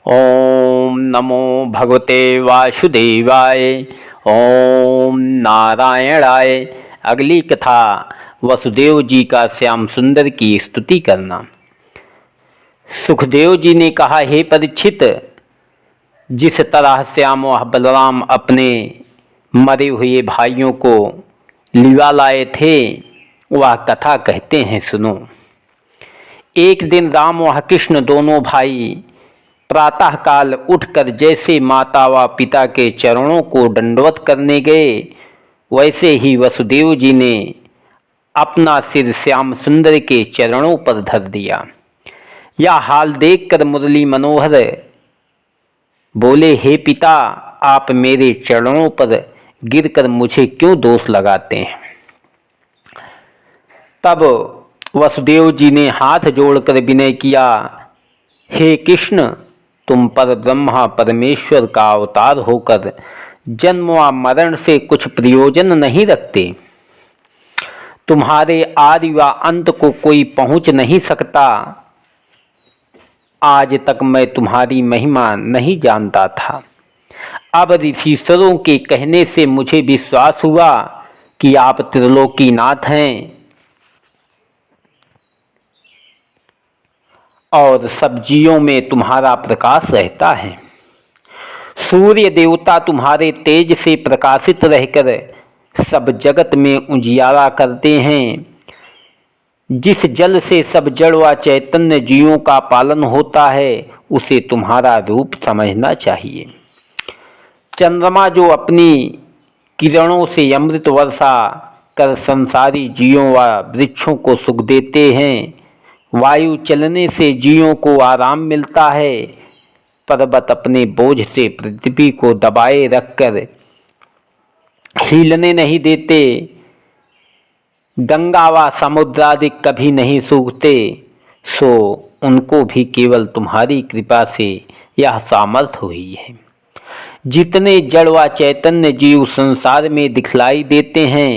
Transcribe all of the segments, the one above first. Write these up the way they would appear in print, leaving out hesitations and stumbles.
ओम नमो भगवते वासुदेवाय। ओम नारायणाय। अगली कथा वसुदेव जी का श्याम सुंदर की स्तुति करना। सुखदेव जी ने कहा, हे परीक्षित, जिस तरह श्याम व बलराम अपने मरे हुए भाइयों को लिवा लाए थे वह कथा कहते हैं, सुनो। एक दिन राम व कृष्ण दोनों भाई प्रातःकाल उठकर जैसे माता व पिता के चरणों को दंडवत करने गए, वैसे ही वसुदेव जी ने अपना सिर श्याम सुंदर के चरणों पर धर दिया। यह हाल देखकर मुरली मनोहर बोले, हे पिता, आप मेरे चरणों पर गिरकर मुझे क्यों दोष लगाते हैं। तब वसुदेव जी ने हाथ जोड़कर विनय किया, हे कृष्ण, तुम पर ब्रह्मा परमेश्वर का अवतार होकर जन्म व मरण से कुछ प्रयोजन नहीं रखते। तुम्हारे आदि व अंत को कोई पहुंच नहीं सकता। आज तक मैं तुम्हारी महिमा नहीं जानता था। अब ऋषिश्वरों के कहने से मुझे विश्वास हुआ कि आप त्रिलोकीनाथ हैं और सब जीवों में तुम्हारा प्रकाश रहता है। सूर्य देवता तुम्हारे तेज से प्रकाशित रहकर सब जगत में उजियारा करते हैं। जिस जल से सब जड़ व चैतन्य जीवों का पालन होता है उसे तुम्हारा रूप समझना चाहिए। चंद्रमा जो अपनी किरणों से अमृत वर्षा कर संसारी जीवों व वृक्षों को सुख देते हैं। वायु चलने से जीवों को आराम मिलता है। पर्वत अपने बोझ से पृथ्वी को दबाए रखकर हिलने नहीं देते। गंगा व समुद्रादि कभी नहीं सूखते, सो उनको भी केवल तुम्हारी कृपा से यह सामर्थ्य हुई है। जितने जड़ व चैतन्य जीव संसार में दिखलाई देते हैं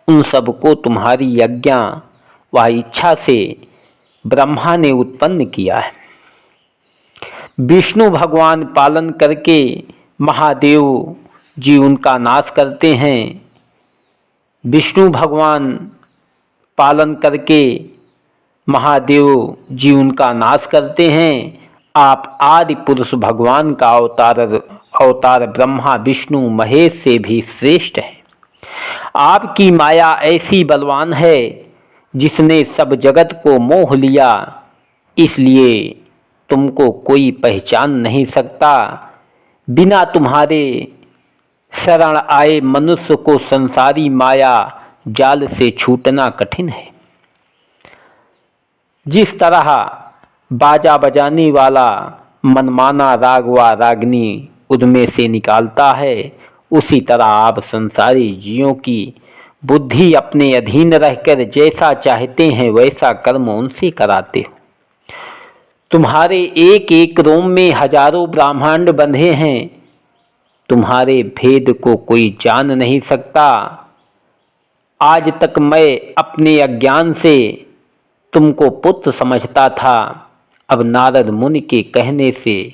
उन सबको तुम्हारी आज्ञा व इच्छा से ब्रह्मा ने उत्पन्न किया है। विष्णु भगवान पालन करके महादेव जी उनका नाश करते हैं। विष्णु भगवान पालन करके महादेव जी उनका नाश करते हैं। आप आदि पुरुष भगवान का अवतार ब्रह्मा विष्णु महेश से भी श्रेष्ठ है। आपकी माया ऐसी बलवान है जिसने सब जगत को मोह लिया, इसलिए तुमको कोई पहचान नहीं सकता। बिना तुम्हारे शरण आए मनुष्य को संसारी माया जाल से छूटना कठिन है। जिस तरह बाजा बजाने वाला मनमाना राग व रागनी उनमें से निकालता है, उसी तरह आप संसारी जीवों की बुद्धि अपने अधीन रहकर जैसा चाहते हैं वैसा कर्म उनसे कराते हो। तुम्हारे एक एक रोम में हजारों ब्रह्मांड बंधे हैं। तुम्हारे भेद को कोई जान नहीं सकता। आज तक मैं अपने अज्ञान से तुमको पुत्र समझता था। अब नारद मुनि के कहने से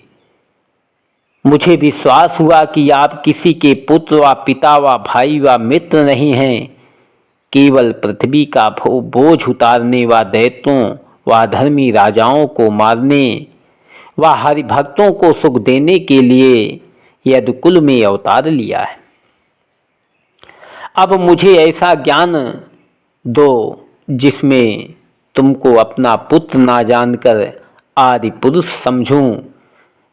मुझे विश्वास हुआ कि आप किसी के पुत्र व पिता व भाई व मित्र नहीं हैं। केवल पृथ्वी का बोझ उतारने व दैत्यों व धर्मी राजाओं को मारने व हरिभक्तों को सुख देने के लिए यदुकुल में अवतार लिया है। अब मुझे ऐसा ज्ञान दो जिसमें तुमको अपना पुत्र ना जानकर आदि पुरुष समझूं।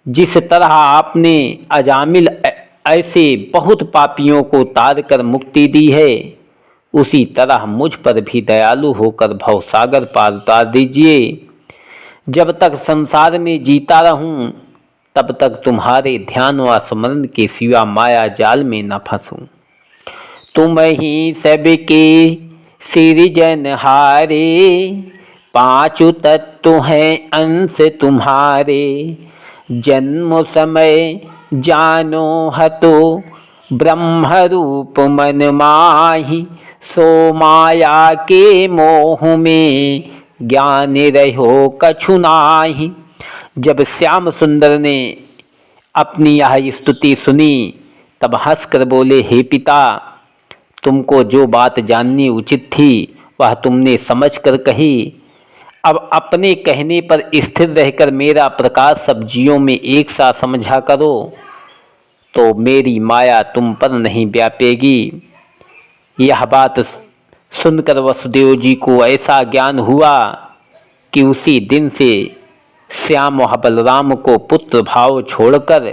जिस तरह आपने अजामिल ऐसे बहुत पापियों को तार कर मुक्ति दी है, उसी तरह मुझ पर भी दयालु होकर भवसागर पार उतार दीजिए। जब तक संसार में जीता रहूं तब तक तुम्हारे ध्यान व स्मरण के सिवा माया जाल में न फंसूं। तुम ही सबके सृजनहारे, पांचों तत्व हैं अंश तुम्हारे। जन्म समय जानो हतो ब्रह्म रूप मन माहि। सो माया के मोह में ज्ञान रहो कछु नाही। जब श्याम सुंदर ने अपनी यह स्तुति सुनी तब हंसकर बोले, हे पिता, तुमको जो बात जाननी उचित थी वह तुमने समझकर कही। अब अपने कहने पर स्थिर रहकर मेरा प्रकाश सब जीवों में एक सा समझा करो, तो मेरी माया तुम पर नहीं व्यापेगी। यह बात सुनकर वसुदेव जी को ऐसा ज्ञान हुआ कि उसी दिन से श्याम वह बलराम को पुत्र भाव छोड़कर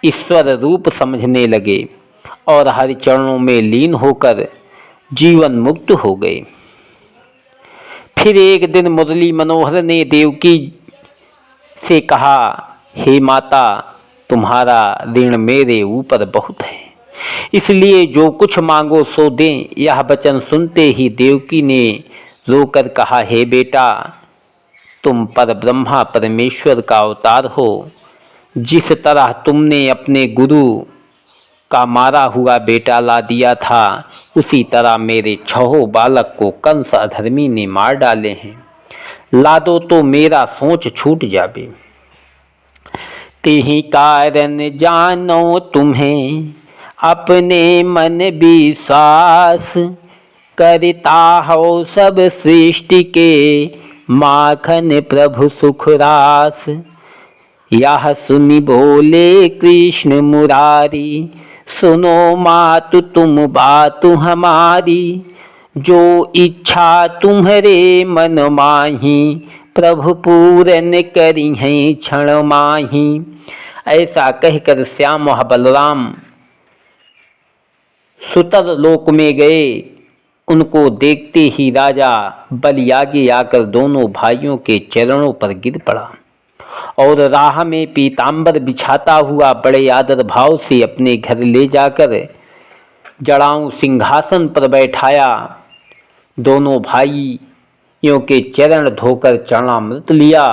ईश्वर रूप समझने लगे और हरि चरणों में लीन होकर जीवन मुक्त हो गए। फिर एक दिन मुरली मनोहर ने देवकी से कहा, हे माता, तुम्हारा ऋण मेरे ऊपर बहुत है, इसलिए जो कुछ मांगो सो दें। यह वचन सुनते ही देवकी ने रोकर कहा, हे बेटा, तुम पर ब्रह्मा परमेश्वर का अवतार हो। जिस तरह तुमने अपने गुरु का मारा हुआ बेटा ला दिया था, उसी तरह मेरे 6 बालक को कंस अधर्मी ने मार डाले हैं। ला दो तो मेरा सोच छूट जावे। तेहि कारण जानो तुम्हें अपने मन विश्वास, करता हो सब सृष्टि के माखन प्रभु सुखरास। यह सुनि बोले कृष्ण मुरारी, सुनो मातु तुम बात हमारी। जो इच्छा तुम्हारे मन माही, प्रभु पूरन करी हैं क्षण माही। ऐसा कहकर श्याम वह बलराम सुतर लोक में गए। उनको देखते ही राजा बलि आगे आकर दोनों भाइयों के चरणों पर गिर पड़ा और राह में पीतांबर बिछाता हुआ बड़े आदर भाव से अपने घर ले जाकर जड़ाऊं सिंहासन पर बैठाया। दोनों भाइयों के चरण धोकर चरणामृत लिया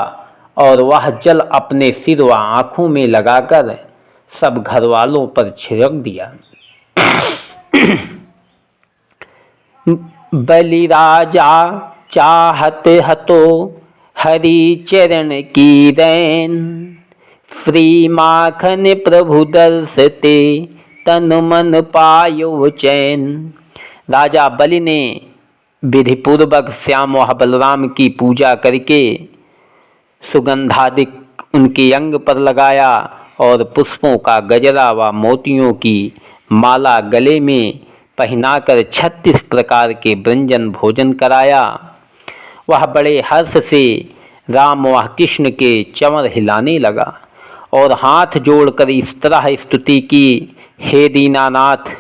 और वह जल अपने सिर व आँखों में लगाकर सब घर वालों पर छिड़क दिया। बलि राजा चाहत हतो हरि चरण की रैन, श्री माखन प्रभु दर्शते तन मन पायो चैन। राजा बलि ने विधिपूर्वक श्याम व बलराम की पूजा करके सुगंधादिक उनके अंग पर लगाया और पुष्पों का गजरा व मोतियों की माला गले में पहनाकर 36 प्रकार के व्यंजन भोजन कराया। वह बड़े हर्ष से राम व कृष्ण के चंवर हिलाने लगा और हाथ जोड़कर इस तरह स्तुति की, हे दीनानाथ,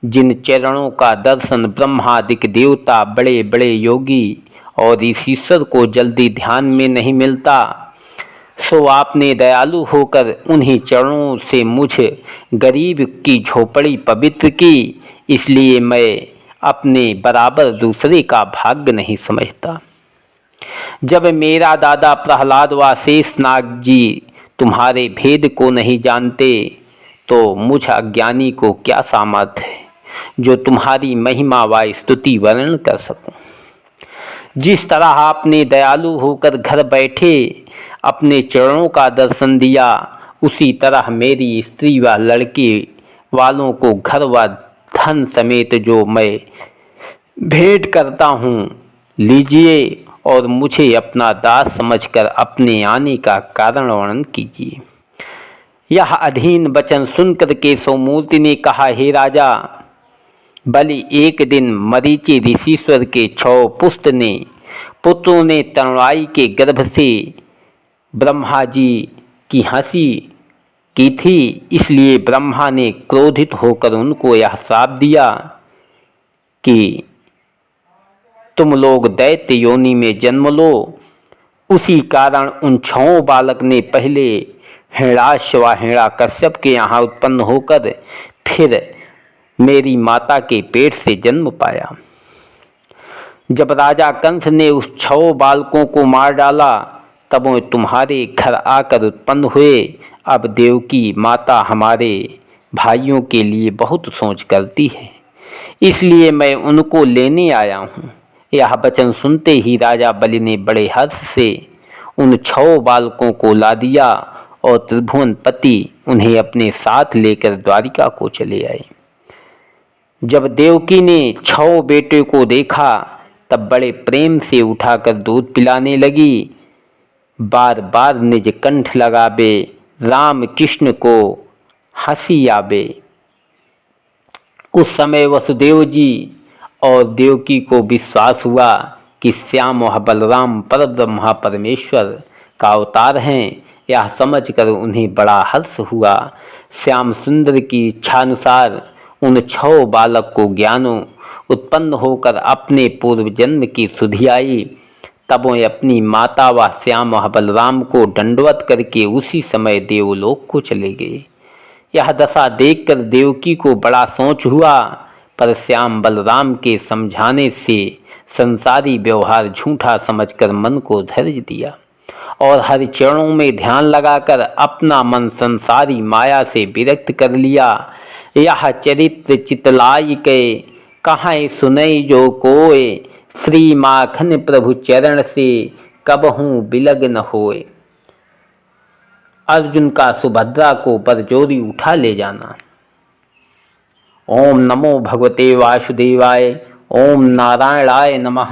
जिन चरणों का दर्शन ब्रह्मादिक देवता, बड़े बड़े योगी और इस ईश्वर को जल्दी ध्यान में नहीं मिलता, सो आपने दयालु होकर उन्हीं चरणों से मुझ गरीब की झोपड़ी पवित्र की। इसलिए मैं अपने बराबर दूसरे का भाग्य नहीं समझता। जब मेरा दादा प्रहलाद व शेषनाग जी तुम्हारे भेद को नहीं जानते, तो मुझ अज्ञानी को क्या सामर्थ्य है जो तुम्हारी महिमा व स्तुति वर्णन कर सकूं। जिस तरह आपने दयालु होकर घर बैठे अपने चरणों का दर्शन दिया, उसी तरह मेरी स्त्री व लड़के वालों को घर व धन समेत जो मैं भेंट करता हूँ लीजिए और मुझे अपना दास समझकर अपने आने का कारण वर्णन कीजिए। यह अधीन वचन सुनकर केशवमूर्ति ने कहा, हे राजा बलि, एक दिन मरीचि ऋषिश्वर के 6 पुत्रों ने तरुणाई के गर्भ से ब्रह्मा जी की हंसी की थी। इसलिए ब्रह्मा ने क्रोधित होकर उनको यह श्राप दिया कि तुम लोग दैत्य योनि में जन्म लो। उसी कारण उन 6 बालक ने पहले हिरण्याक्ष व हिरण्यकश्यप के यहाँ उत्पन्न होकर फिर मेरी माता के पेट से जन्म पाया। जब राजा कंस ने उस 6 बालकों को मार डाला, तब वे तुम्हारे घर आकर उत्पन्न हुए। अब देवकी माता हमारे भाइयों के लिए बहुत सोच करती है, इसलिए मैं उनको लेने आया हूँ। यह वचन सुनते ही राजा बलि ने बड़े हर्ष से उन 6 बालकों को ला दिया और त्रिभुवनपति उन्हें अपने साथ लेकर द्वारिका को चले आए। जब देवकी ने 6 बेटे को देखा तब बड़े प्रेम से उठाकर दूध पिलाने लगी। बार बार निज कंठ लगावे, राम कृष्ण को हंसी आवे। उस समय वसुदेव जी और देवकी को विश्वास हुआ कि श्याम वह बलराम परब्रह्मा परमेश्वर का अवतार हैं। यह समझकर उन्हें बड़ा हर्ष हुआ। श्याम सुंदर की इच्छानुसार उन 6 बालक को ज्ञानों उत्पन्न होकर अपने पूर्व जन्म की सुधि आई। तब वे अपनी माता व श्याम व बलराम को दंडवत करके उसी समय देवलोक को चले गए। यह दशा देखकर देवकी को बड़ा सोच हुआ, पर श्याम बलराम के समझाने से संसारी व्यवहार झूठा समझकर मन को धैर्य दिया और हरि चरणों में ध्यान लगाकर अपना मन संसारी माया से विरक्त कर लिया। यह चरित्र चितलाई के कहाँ सुनई जो कोय, श्री माखन प्रभु चरण से कबहूँ बिलग न होए। अर्जुन का सुभद्रा को बरजोरी उठा ले जाना। ओम नमो भगवते वासुदेवाय। ओम नारायणाय नमः।